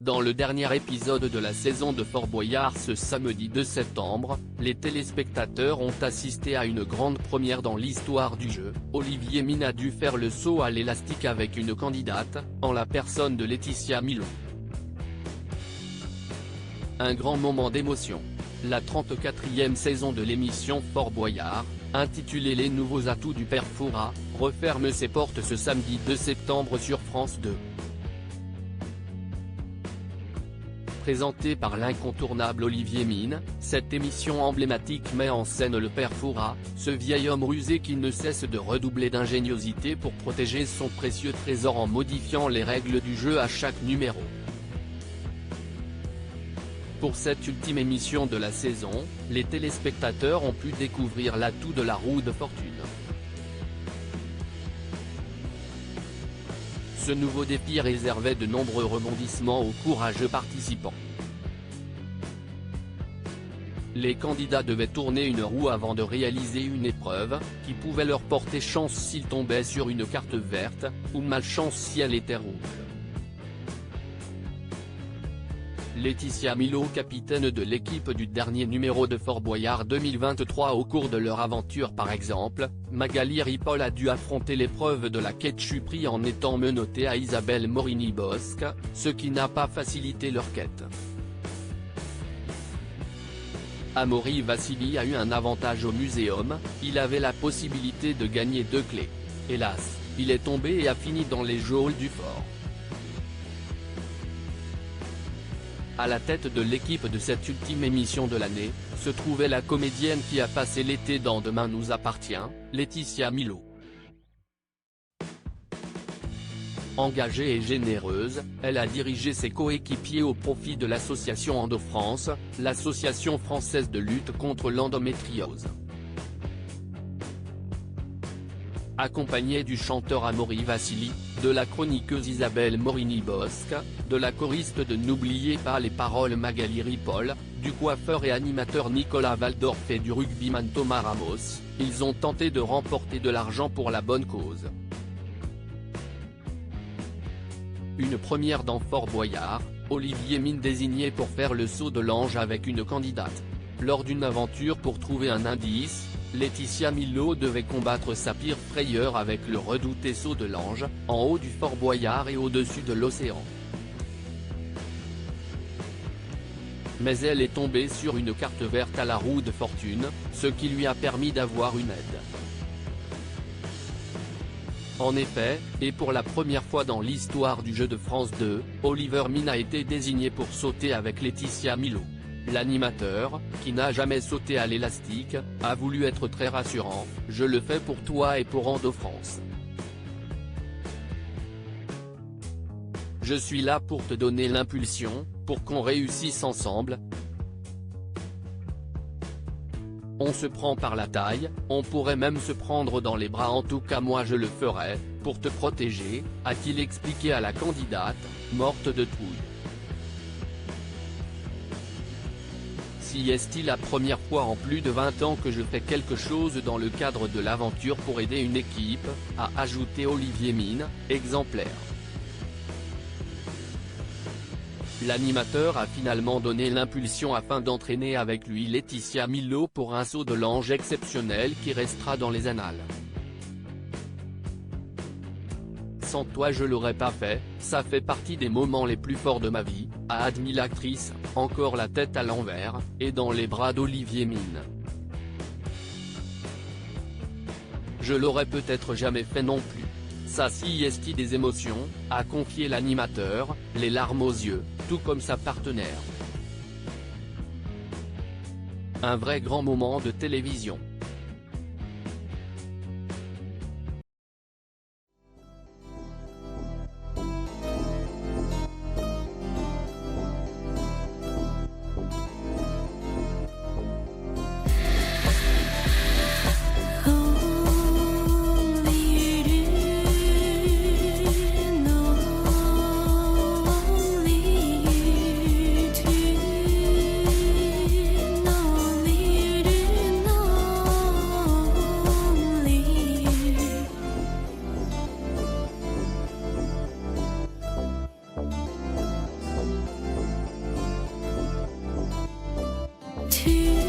Dans le dernier épisode de la saison de Fort Boyard ce samedi 2 septembre, les téléspectateurs ont assisté à une grande première dans l'histoire du jeu. Olivier Mine a dû faire le saut à l'élastique avec une candidate, en la personne de Laetitia Milhaud. Un grand moment d'émotion. La 34e saison de l'émission Fort Boyard, intitulée Les nouveaux atouts du père Fouras, referme ses portes ce samedi 2 septembre sur France 2. Présentée par l'incontournable Olivier Mine, cette émission emblématique met en scène le père Fouras, ce vieil homme rusé qui ne cesse de redoubler d'ingéniosité pour protéger son précieux trésor en modifiant les règles du jeu à chaque numéro. Pour cette ultime émission de la saison, les téléspectateurs ont pu découvrir l'atout de la roue de fortune. Ce nouveau défi réservait de nombreux rebondissements aux courageux participants. Les candidats devaient tourner une roue avant de réaliser une épreuve, qui pouvait leur porter chance s'ils tombaient sur une carte verte, ou malchance si elle était rouge. Laetitia Milhaud, capitaine de l'équipe du dernier numéro de Fort Boyard 2023. Au cours de leur aventure par exemple, Magali Ripoll a dû affronter l'épreuve de la ketchuperie en étant menottée à Isabelle Morini-Bosc, ce qui n'a pas facilité leur quête. Amaury Vassili a eu un avantage au muséum, il avait la possibilité de gagner 2 clés. Hélas, il est tombé et a fini dans les geôles du fort. À la tête de l'équipe de cette ultime émission de l'année, se trouvait la comédienne qui a passé l'été dans Demain nous appartient, Laetitia Milhaud. Engagée et généreuse, elle a dirigé ses coéquipiers au profit de l'association Endo-France, l'association française de lutte contre l'endométriose. Accompagnée du chanteur Amaury Vassili, de la chroniqueuse Isabelle Morini-Bosc, de la choriste de N'oubliez pas les paroles Magali Ripoll, du coiffeur et animateur Nicolas Valdorf et du rugbyman Thomas Ramos, ils ont tenté de remporter de l'argent pour la bonne cause. Une première dans Fort Boyard, Olivier Mine désigné pour faire le saut de l'ange avec une candidate. Lors d'une aventure pour trouver un indice, Laetitia Milhaud devait combattre sa pire frayeur avec le redouté saut de l'ange, en haut du Fort Boyard et au-dessus de l'océan. Mais elle est tombée sur une carte verte à la roue de fortune, ce qui lui a permis d'avoir une aide. En effet, et pour la première fois dans l'histoire du jeu de France 2, Olivier Mine a été désigné pour sauter avec Laetitia Milhaud. L'animateur, qui n'a jamais sauté à l'élastique, a voulu être très rassurant, « Je le fais pour toi et pour Endo-France. Je suis là pour te donner l'impulsion, pour qu'on réussisse ensemble. On se prend par la taille, on pourrait même se prendre dans les bras, en tout cas moi je le ferai, pour te protéger », a-t-il expliqué à la candidate, morte de trouille. Si est-il la première fois en plus de 20 ans que je fais quelque chose dans le cadre de l'aventure pour aider une équipe, a ajouté Olivier Mine, exemplaire. L'animateur a finalement donné l'impulsion afin d'entraîner avec lui Laetitia Milhaud pour un saut de l'ange exceptionnel qui restera dans les annales. Sans toi je l'aurais pas fait, ça fait partie des moments les plus forts de ma vie, a admis l'actrice, encore la tête à l'envers, et dans les bras d'Olivier Mine. Je l'aurais peut-être jamais fait non plus. Ça si est des émotions, a confié l'animateur, les larmes aux yeux, tout comme sa partenaire. Un vrai grand moment de télévision. 去。